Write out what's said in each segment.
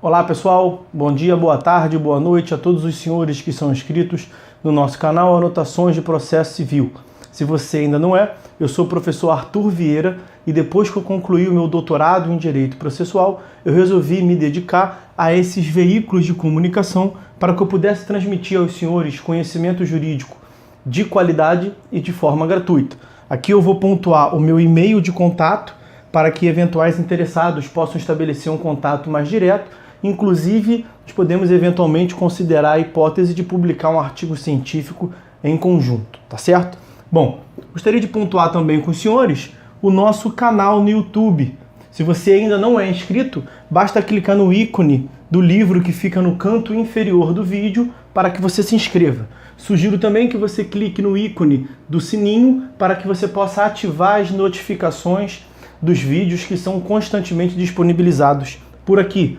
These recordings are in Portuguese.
Olá pessoal, bom dia, boa tarde, boa noite a todos os senhores que são inscritos no nosso canal Anotações de Processo Civil. Se você ainda não é, eu sou o professor Arthur Vieira e depois que eu concluí o meu doutorado em Direito Processual, eu resolvi me dedicar a esses veículos de comunicação para que eu pudesse transmitir aos senhores conhecimento jurídico de qualidade e de forma gratuita. Aqui eu vou pontuar o meu e-mail de contato para que eventuais interessados possam estabelecer um contato mais direto. Inclusive, nós podemos eventualmente considerar a hipótese de publicar um artigo científico em conjunto, tá certo? Bom, gostaria de pontuar também com os senhores o nosso canal no YouTube. Se você ainda não é inscrito, basta clicar no ícone do livro que fica no canto inferior do vídeo para que você se inscreva. Sugiro também que você clique no ícone do sininho para que você possa ativar as notificações dos vídeos que são constantemente disponibilizados por aqui.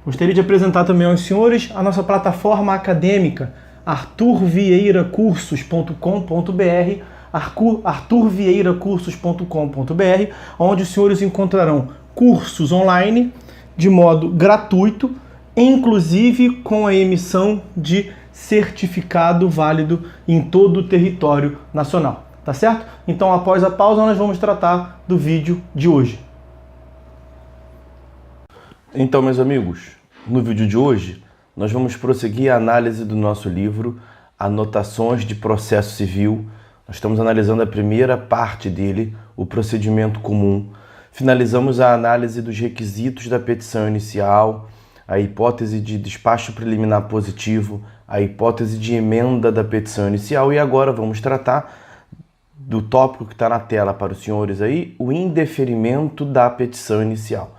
Gostaria de apresentar também aos senhores a nossa plataforma acadêmica arturvieiracursos.com.br, arturvieiracursos.com.br, onde os senhores encontrarão cursos online de modo gratuito, inclusive com a emissão de certificado válido em todo o território nacional, tá certo? Então, após a pausa, nós vamos tratar do vídeo de hoje. Então, meus amigos, no vídeo de hoje, nós vamos prosseguir a análise do nosso livro Anotações de Processo Civil. Nós estamos analisando a primeira parte dele, o procedimento comum. Finalizamos a análise dos requisitos da petição inicial, a hipótese de despacho preliminar positivo, a hipótese de emenda da petição inicial e agora vamos tratar do tópico que está na tela para os senhores aí, o indeferimento da petição inicial.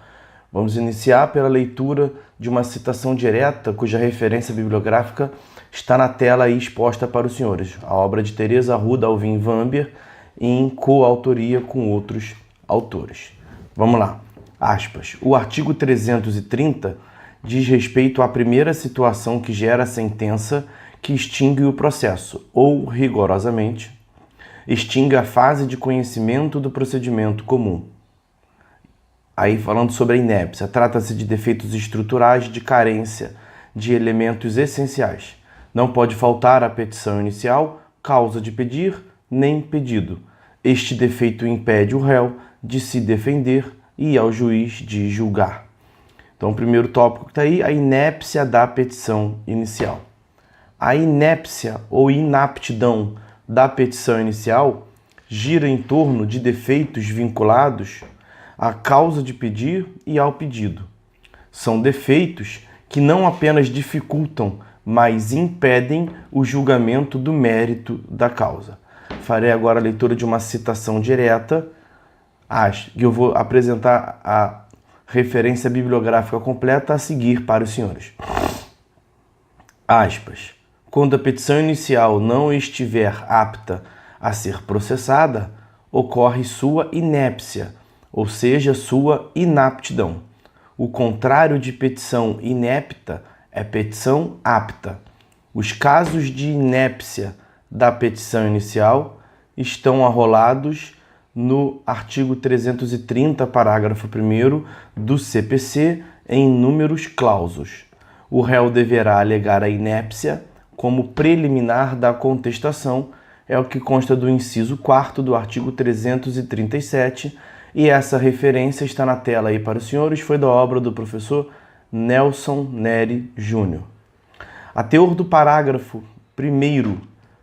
Vamos iniciar pela leitura de uma citação direta cuja referência bibliográfica está na tela aí exposta para os senhores. A obra de Teresa Ruda Alvim Vamber em coautoria com outros autores. Vamos lá. Aspas. O artigo 330 diz respeito à primeira situação que gera a sentença que extingue o processo, ou, rigorosamente, extingue a fase de conhecimento do procedimento comum. Aí falando sobre a inépcia, trata-se de defeitos estruturais de carência de elementos essenciais. Não pode faltar à petição inicial causa de pedir nem pedido. Este defeito impede o réu de se defender e ao juiz de julgar. Então o primeiro tópico que está aí, a inépcia da petição inicial. A inépcia ou inaptidão da petição inicial gira em torno de defeitos vinculados à causa de pedir e ao pedido. São defeitos que não apenas dificultam, mas impedem o julgamento do mérito da causa. Farei agora a leitura de uma citação direta, que eu vou apresentar a referência bibliográfica completa a seguir para os senhores. Aspas. Quando a petição inicial não estiver apta a ser processada, ocorre sua inépcia, ou seja, sua inaptidão. O contrário de petição inepta é petição apta. Os casos de inépcia da petição inicial estão arrolados no artigo 330, parágrafo 1º do CPC, em números clausos. O réu deverá alegar a inépcia como preliminar da contestação, é o que consta do inciso 4º do artigo 337, e essa referência está na tela aí para os senhores, foi da obra do professor Nelson Neri Júnior. A teor do parágrafo 1º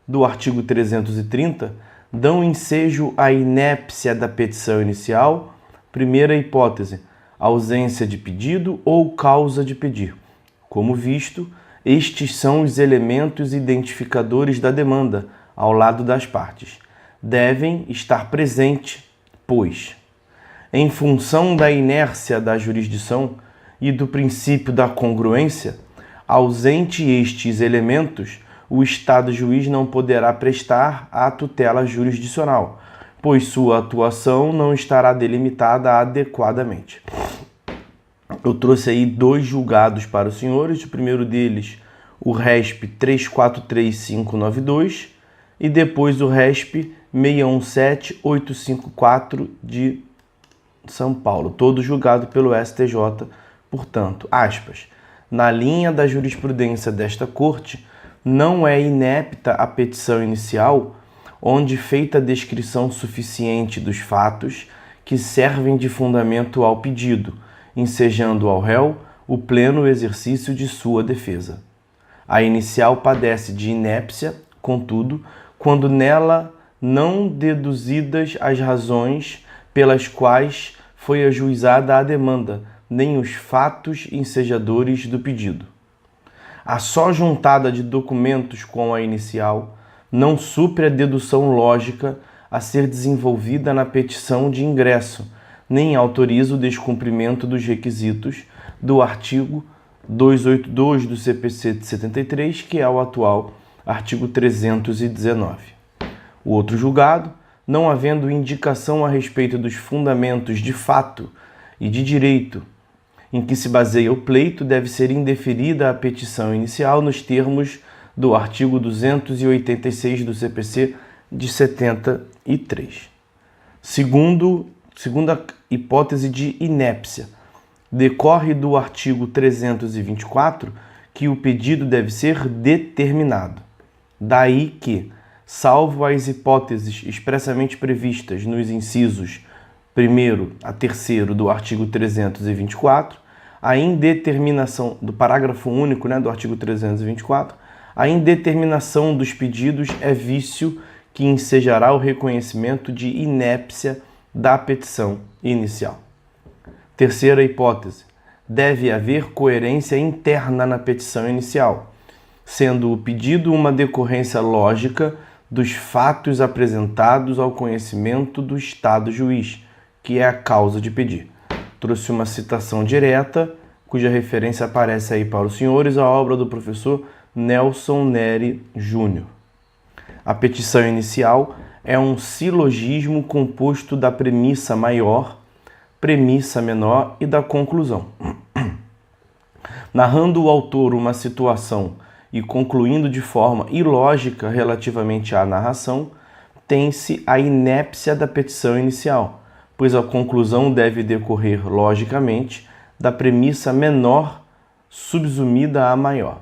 do artigo 330 dão ensejo à inépcia da petição inicial. Primeira hipótese, ausência de pedido ou causa de pedir. Como visto, estes são os elementos identificadores da demanda ao lado das partes. Devem estar presentes, pois, em função da inércia da jurisdição e do princípio da congruência, ausente estes elementos, o Estado juiz não poderá prestar a tutela jurisdicional, pois sua atuação não estará delimitada adequadamente. Eu trouxe aí dois julgados para os senhores, o primeiro deles, o RESP 343592 e depois o RESP 617854 de São Paulo, todo julgado pelo STJ Portanto, aspas, na linha da jurisprudência desta Corte, não é inepta a petição inicial, onde feita a descrição suficiente dos fatos que servem de fundamento ao pedido, ensejando ao réu o pleno exercício de sua defesa. A inicial padece de inépcia, contudo, quando nela não deduzidas as razões pelas quais foi ajuizada a demanda, nem os fatos ensejadores do pedido. A só juntada de documentos com a inicial não supre a dedução lógica a ser desenvolvida na petição de ingresso, nem autoriza o descumprimento dos requisitos do artigo 282 do CPC de 73, que é o atual artigo 319. O outro julgado, não havendo indicação a respeito dos fundamentos de fato e de direito em que se baseia o pleito, deve ser indeferida a petição inicial nos termos do artigo 286 do CPC de 73. Segunda hipótese de inépcia, decorre do artigo 324 que o pedido deve ser determinado. Daí que, salvo as hipóteses expressamente previstas nos incisos 1º a 3º do artigo 324, a indeterminação do parágrafo único, do artigo 324, a indeterminação dos pedidos é vício que ensejará o reconhecimento de inépcia da petição inicial. Terceira hipótese, deve haver coerência interna na petição inicial, sendo o pedido uma decorrência lógica dos fatos apresentados ao conhecimento do Estado juiz, que é a causa de pedir. Trouxe uma citação direta, cuja referência aparece aí para os senhores, a obra do professor Nelson Nery Júnior. A petição inicial é um silogismo composto da premissa maior, premissa menor e da conclusão. Narrando o autor uma situação e concluindo de forma ilógica relativamente à narração, tem-se a inépcia da petição inicial, pois a conclusão deve decorrer logicamente da premissa menor subsumida à maior.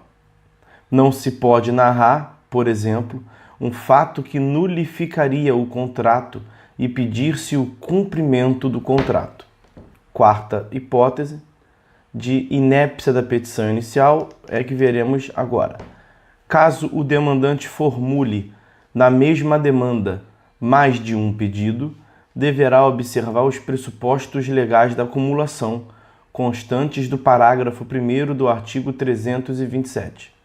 Não se pode narrar, por exemplo, um fato que nulificaria o contrato e pedir-se o cumprimento do contrato. Quarta hipótese de inépcia da petição inicial é que veremos agora. Caso o demandante formule na mesma demanda mais de um pedido, deverá observar os pressupostos legais da acumulação, constantes do parágrafo 1º do artigo 327.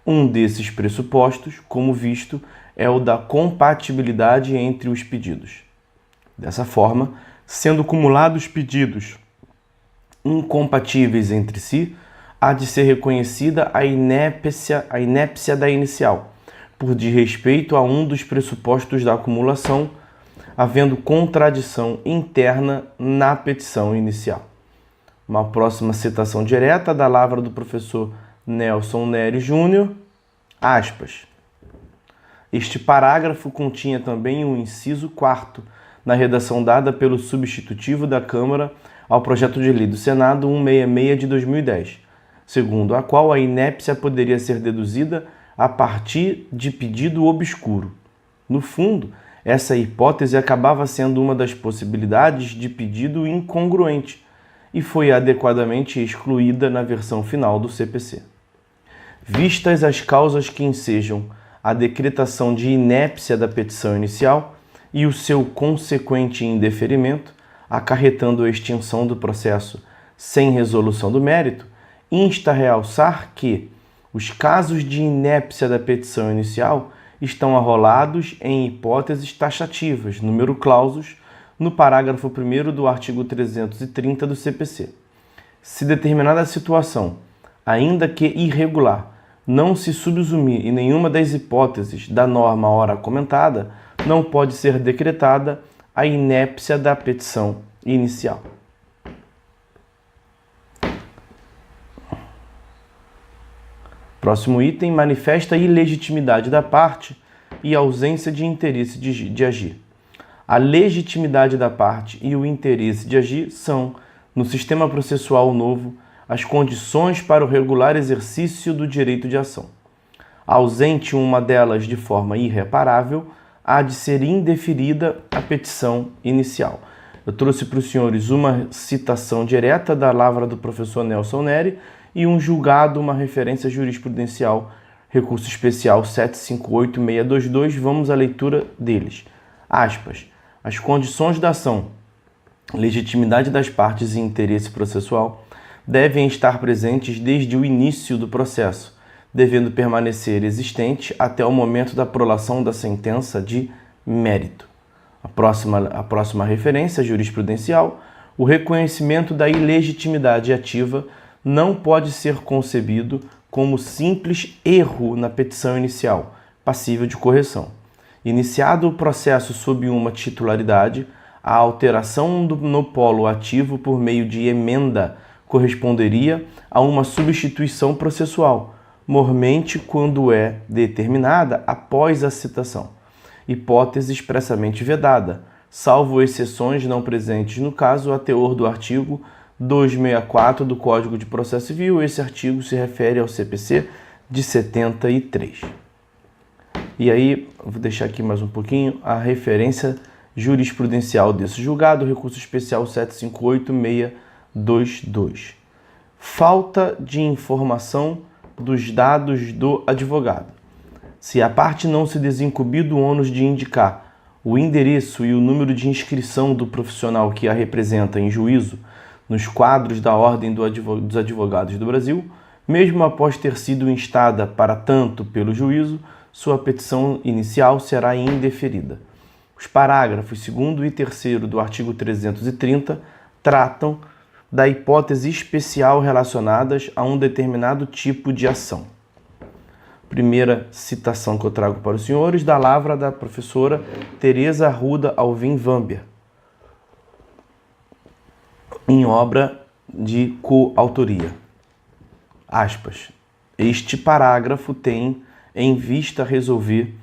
Um desses pressupostos, como visto, é o da compatibilidade entre os pedidos. Dessa forma, sendo cumulados pedidos incompatíveis entre si, há de ser reconhecida a inépcia da inicial, por desrespeito a um dos pressupostos da acumulação, havendo contradição interna na petição inicial. Uma próxima citação direta da lavra do professor Nelson Nery Júnior, aspas. Este parágrafo continha também o inciso 4º, na redação dada pelo substitutivo da Câmara ao projeto de lei do Senado 166 de 2010, segundo a qual a inépcia poderia ser deduzida a partir de pedido obscuro. No fundo, essa hipótese acabava sendo uma das possibilidades de pedido incongruente e foi adequadamente excluída na versão final do CPC. Vistas as causas que ensejam a decretação de inépcia da petição inicial e o seu consequente indeferimento, acarretando a extinção do processo sem resolução do mérito, insta a realçar que os casos de inépcia da petição inicial estão arrolados em hipóteses taxativas, número clausus, no parágrafo 1º do artigo 330 do CPC. Se determinada situação, ainda que irregular, não se subsumir em nenhuma das hipóteses da norma ora comentada, não pode ser decretada a inépcia da petição inicial. Próximo item, manifesta a ilegitimidade da parte e ausência de interesse de agir. A legitimidade da parte e o interesse de agir são, no sistema processual novo, as condições para o regular exercício do direito de ação. Ausente uma delas de forma irreparável, há de ser indeferida a petição inicial. Eu trouxe para os senhores uma citação direta da lavra do professor Nelson Neri e um julgado, uma referência jurisprudencial, recurso especial 758622. Vamos à leitura deles. Aspas. As condições da ação, legitimidade das partes e interesse processual devem estar presentes desde o início do processo, devendo permanecer existente até o momento da prolação da sentença de mérito. A próxima referência jurisprudencial, o reconhecimento da ilegitimidade ativa não pode ser concebido como simples erro na petição inicial, passível de correção. Iniciado o processo sob uma titularidade, a alteração no polo ativo por meio de emenda corresponderia a uma substituição processual, mormente quando é determinada após a citação. Hipótese expressamente vedada, salvo exceções não presentes no caso, a teor do artigo 264 do Código de Processo Civil. Esse artigo se refere ao CPC de 73. E aí, eu vou deixar aqui mais um pouquinho a referência jurisprudencial desse julgado, recurso especial 758622. Falta de informação dos dados do advogado. Se a parte não se desincumbir do ônus de indicar o endereço e o número de inscrição do profissional que a representa em juízo nos quadros da Ordem dos Advogados do Brasil, mesmo após ter sido instada para tanto pelo juízo, sua petição inicial será indeferida. Os parágrafos 2º e 3º do artigo 330 tratam da hipótese especial relacionadas a um determinado tipo de ação. Primeira citação que eu trago para os senhores, da lavra da professora Teresa Arruda Alvim Vamber, em obra de coautoria. Aspas. Este parágrafo tem em vista resolver,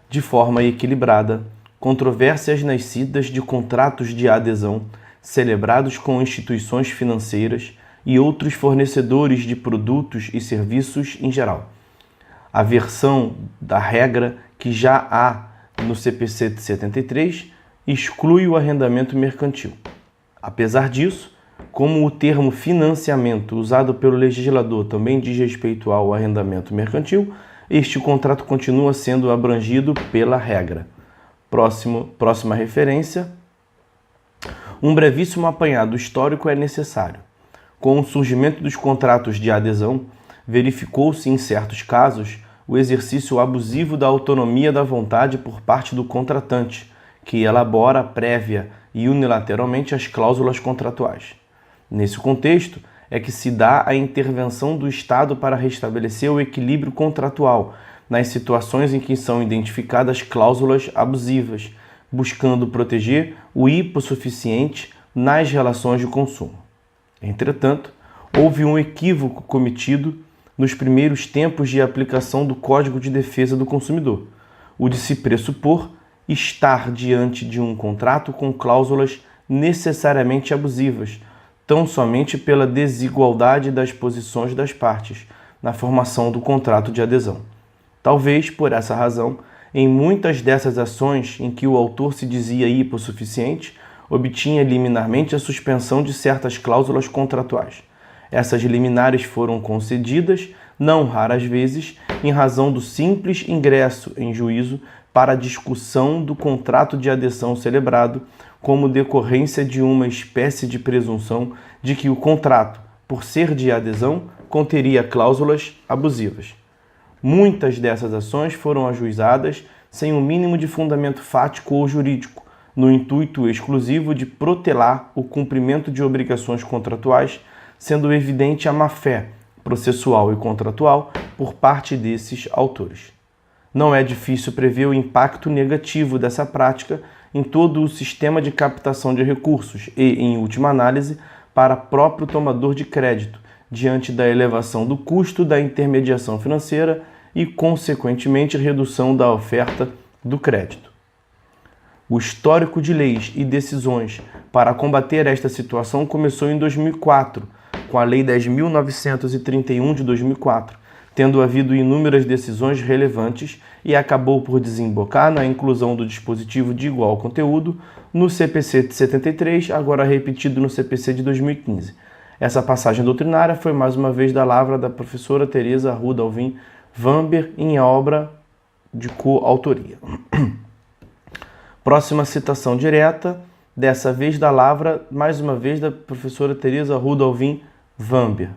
de forma equilibrada, controvérsias nascidas de contratos de adesão celebrados com instituições financeiras e outros fornecedores de produtos e serviços em geral. A versão da regra que já há no CPC de 73 exclui o arrendamento mercantil. Apesar disso, como o termo financiamento usado pelo legislador também diz respeito ao arrendamento mercantil, este contrato continua sendo abrangido pela regra. Próxima referência. Um brevíssimo apanhado histórico é necessário. Com o surgimento dos contratos de adesão, verificou-se em certos casos o exercício abusivo da autonomia da vontade por parte do contratante, que elabora prévia e unilateralmente as cláusulas contratuais. Nesse contexto é que se dá a intervenção do Estado para restabelecer o equilíbrio contratual nas situações em que são identificadas cláusulas abusivas, buscando proteger o hipossuficiente nas relações de consumo. Entretanto, houve um equívoco cometido nos primeiros tempos de aplicação do Código de Defesa do Consumidor, o de se pressupor estar diante de um contrato com cláusulas necessariamente abusivas, tão somente pela desigualdade das posições das partes na formação do contrato de adesão. Talvez, por essa razão, em muitas dessas ações em que o autor se dizia hipossuficiente, obtinha liminarmente a suspensão de certas cláusulas contratuais. Essas liminares foram concedidas, não raras vezes, em razão do simples ingresso em juízo para a discussão do contrato de adesão celebrado, como decorrência de uma espécie de presunção de que o contrato, por ser de adesão, conteria cláusulas abusivas. Muitas dessas ações foram ajuizadas sem o mínimo de fundamento fático ou jurídico, no intuito exclusivo de protelar o cumprimento de obrigações contratuais, sendo evidente a má-fé processual e contratual por parte desses autores. Não é difícil prever o impacto negativo dessa prática em todo o sistema de captação de recursos e, em última análise, para próprio tomador de crédito, diante da elevação do custo da intermediação financeira e, consequentemente, redução da oferta do crédito. O histórico de leis e decisões para combater esta situação começou em 2004, com a Lei 10.931 de 2004, tendo havido inúmeras decisões relevantes, e acabou por desembocar na inclusão do dispositivo de igual conteúdo no CPC de 73, agora repetido no CPC de 2015. Essa passagem doutrinária foi mais uma vez da lavra da professora Teresa Arruda Alvim Vamber em obra de coautoria. Próxima citação direta, dessa vez da lavra, mais uma vez da professora Teresa Arruda Alvim Vamber.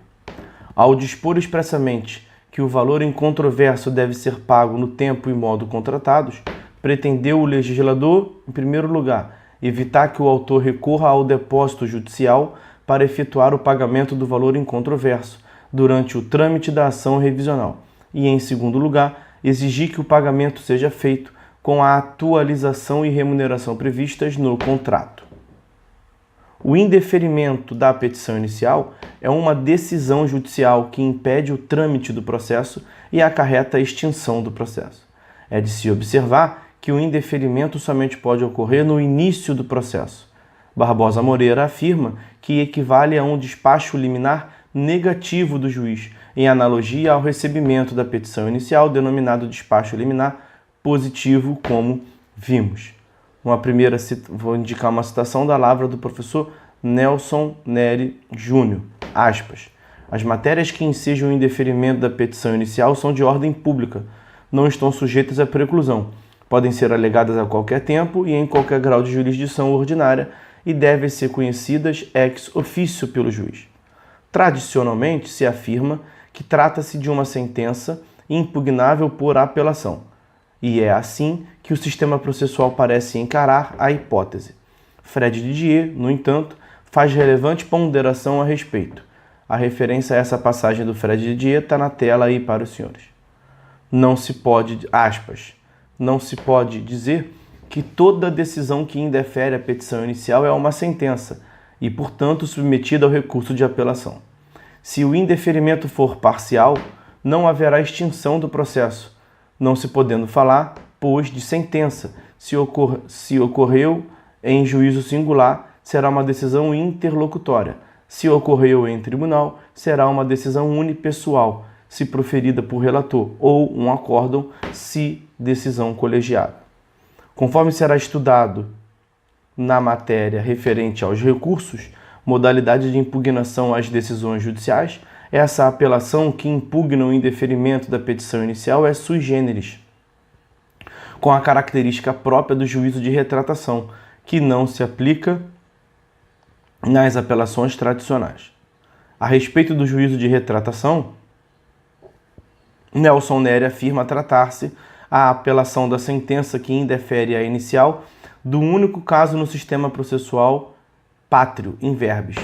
Ao dispor expressamente que o valor incontroverso deve ser pago no tempo e modo contratados, pretendeu o legislador, em primeiro lugar, evitar que o autor recorra ao depósito judicial para efetuar o pagamento do valor incontroverso durante o trâmite da ação revisional e, em segundo lugar, exigir que o pagamento seja feito com a atualização e remuneração previstas no contrato. O indeferimento da petição inicial é uma decisão judicial que impede o trâmite do processo e acarreta a extinção do processo. É de se observar que o indeferimento somente pode ocorrer no início do processo. Barbosa Moreira afirma que equivale a um despacho liminar negativo do juiz, em analogia ao recebimento da petição inicial, denominado despacho liminar positivo, como vimos. Vou indicar uma citação da lavra do professor Nelson Neri Júnior, aspas. As matérias que ensejam o indeferimento da petição inicial são de ordem pública, não estão sujeitas à preclusão, podem ser alegadas a qualquer tempo e em qualquer grau de jurisdição ordinária e devem ser conhecidas ex officio pelo juiz. Tradicionalmente, se afirma que trata-se de uma sentença impugnável por apelação, e é assim que o sistema processual parece encarar a hipótese. Fred Didier, no entanto, faz relevante ponderação a respeito. A referência a essa passagem do Fred Didier está na tela aí para os senhores. Não se pode dizer que toda decisão que indefere a petição inicial é uma sentença e, portanto, submetida ao recurso de apelação. Se o indeferimento for parcial, não haverá extinção do processo, não se podendo falar, pois, de sentença. Se ocorreu em juízo singular, será uma decisão interlocutória. Se ocorreu em tribunal, será uma decisão unipessoal, se proferida por relator, ou um acórdão, se decisão colegiada. Conforme será estudado na matéria referente aos recursos, modalidade de impugnação às decisões judiciais, essa apelação que impugna o indeferimento da petição inicial é sui generis, com a característica própria do juízo de retratação, que não se aplica nas apelações tradicionais. A respeito do juízo de retratação, Nelson Neri afirma tratar-se a apelação da sentença que indefere a inicial do único caso no sistema processual pátrio, in verbis.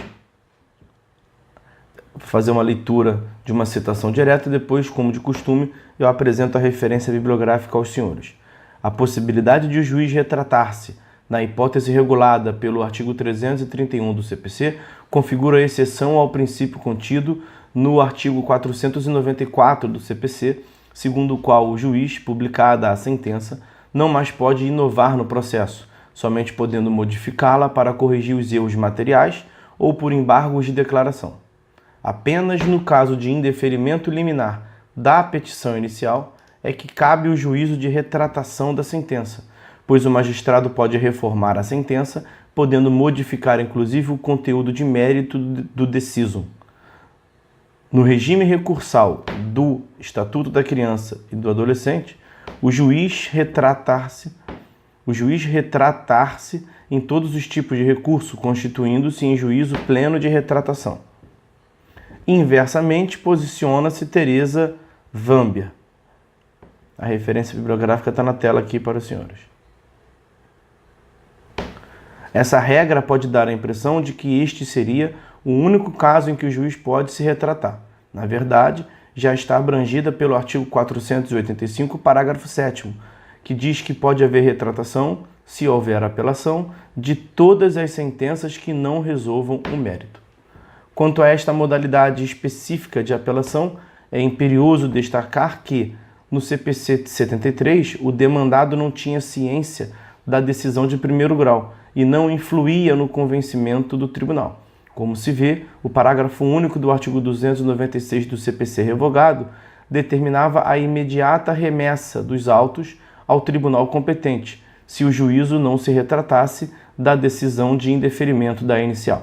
Vou fazer uma leitura de uma citação direta e depois, como de costume, eu apresento a referência bibliográfica aos senhores. A possibilidade de o juiz retratar-se na hipótese regulada pelo artigo 331 do CPC configura exceção ao princípio contido no artigo 494 do CPC, segundo o qual o juiz, publicada a sentença, não mais pode inovar no processo, somente podendo modificá-la para corrigir os erros materiais ou por embargos de declaração. Apenas no caso de indeferimento liminar da petição inicial é que cabe o juízo de retratação da sentença, pois o magistrado pode reformar a sentença, podendo modificar inclusive o conteúdo de mérito do decisum. No regime recursal do Estatuto da Criança e do Adolescente, o juiz retratar-se em todos os tipos de recurso, constituindo-se em juízo pleno de retratação. Inversamente, posiciona-se Teresa Vamber. A referência bibliográfica está na tela aqui para os senhores. Essa regra pode dar a impressão de que este seria o único caso em que o juiz pode se retratar. Na verdade, já está abrangida pelo artigo 485, parágrafo 7º, que diz que pode haver retratação, se houver apelação, de todas as sentenças que não resolvam o mérito. Quanto a esta modalidade específica de apelação, é imperioso destacar que, no CPC de 73, o demandado não tinha ciência da decisão de primeiro grau e não influía no convencimento do tribunal. Como se vê, o parágrafo único do artigo 296 do CPC revogado determinava a imediata remessa dos autos ao tribunal competente, se o juízo não se retratasse da decisão de indeferimento da inicial.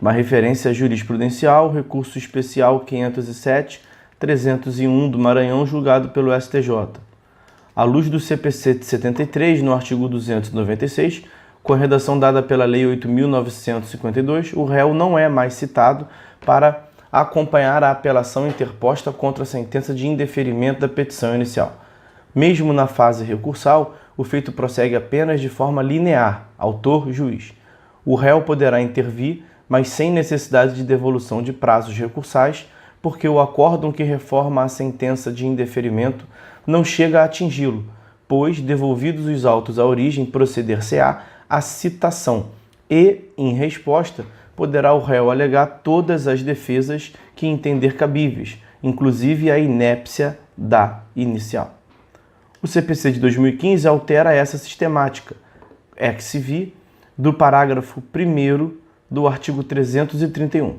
Uma referência jurisprudencial, recurso especial 507/301 do Maranhão, julgado pelo STJ. À luz do CPC de 73, no artigo 296, com a redação dada pela Lei 8.952, o réu não é mais citado para acompanhar a apelação interposta contra a sentença de indeferimento da petição inicial. Mesmo na fase recursal, o feito prossegue apenas de forma linear, autor-juiz. O réu poderá intervir, mas sem necessidade de devolução de prazos recursais, porque o acórdão que reforma a sentença de indeferimento não chega a atingi-lo, pois, devolvidos os autos à origem, proceder-se-á a citação e, em resposta, poderá o réu alegar todas as defesas que entender cabíveis, inclusive a inépcia da inicial. O CPC de 2015 altera essa sistemática, ex vi, do parágrafo 1º do artigo 331.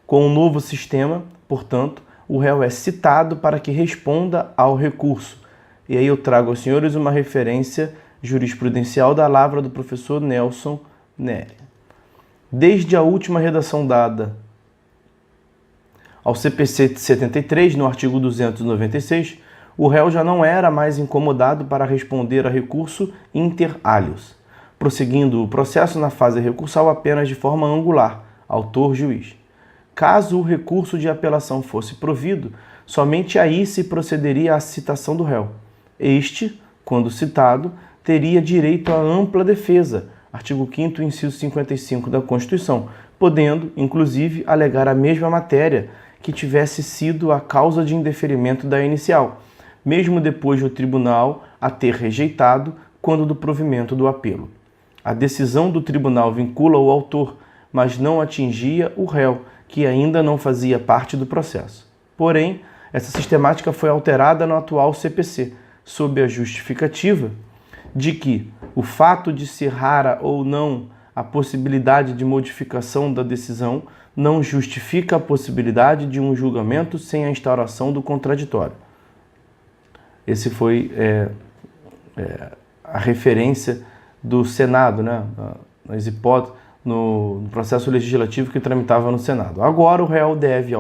Com o novo sistema, portanto, o réu é citado para que responda ao recurso. E aí eu trago aos senhores uma referência jurisprudencial da lavra do professor Nelson Neri. Desde a última redação dada ao CPC de 73, no artigo 296, o réu já não era mais incomodado para responder a recurso inter alios, prosseguindo o processo na fase recursal apenas de forma angular, autor-juiz. Caso o recurso de apelação fosse provido, somente aí se procederia à citação do réu. Este, quando citado, teria direito à ampla defesa, artigo 5º, inciso 55 da Constituição, podendo, inclusive, alegar a mesma matéria que tivesse sido a causa de indeferimento da inicial, mesmo depois do tribunal a ter rejeitado quando do provimento do apelo. A decisão do tribunal vincula o autor, mas não atingia o réu, que ainda não fazia parte do processo. Porém, essa sistemática foi alterada no atual CPC, sob a justificativa de que o fato de ser rara ou não a possibilidade de modificação da decisão não justifica a possibilidade de um julgamento sem a instauração do contraditório. Esse foi a referência do Senado, né, nas hipóteses, no processo legislativo que tramitava no Senado. Agora o réu deve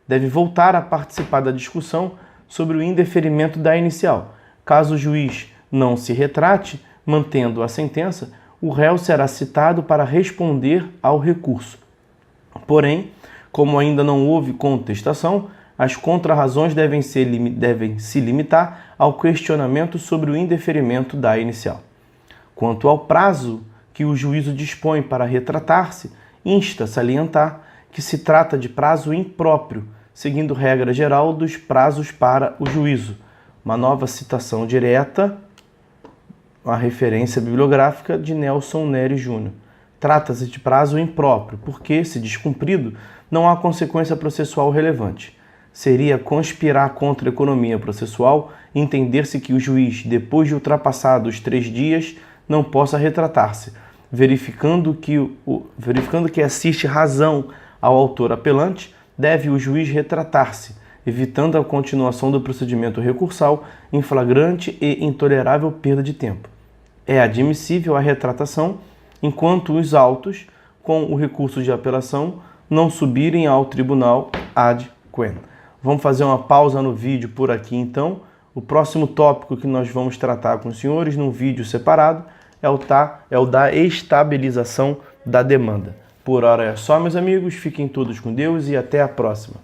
deve voltar a participar da discussão sobre o indeferimento da inicial. Caso o juiz não se retrate, mantendo a sentença, o réu será citado para responder ao recurso. Porém, como ainda não houve contestação, as contrarrazões devem se limitar ao questionamento sobre o indeferimento da inicial. Quanto ao prazo que o juízo dispõe para retratar-se, insta a salientar que se trata de prazo impróprio, seguindo regra geral dos prazos para o juízo. Uma nova citação direta, uma referência bibliográfica de Nelson Neri Jr. Trata-se de prazo impróprio, porque, se descumprido, não há consequência processual relevante. Seria conspirar contra a economia processual entender-se que o juiz, depois de ultrapassados 3 dias, não possa retratar-se, verificando que assiste razão ao autor apelante, deve o juiz retratar-se, evitando a continuação do procedimento recursal em flagrante e intolerável perda de tempo. É admissível a retratação enquanto os autos, com o recurso de apelação, não subirem ao tribunal ad quem. Vamos fazer uma pausa no vídeo por aqui então. O próximo tópico que nós vamos tratar com os senhores num vídeo separado é o da estabilização da demanda. Por hora é só, meus amigos. Fiquem todos com Deus e até a próxima.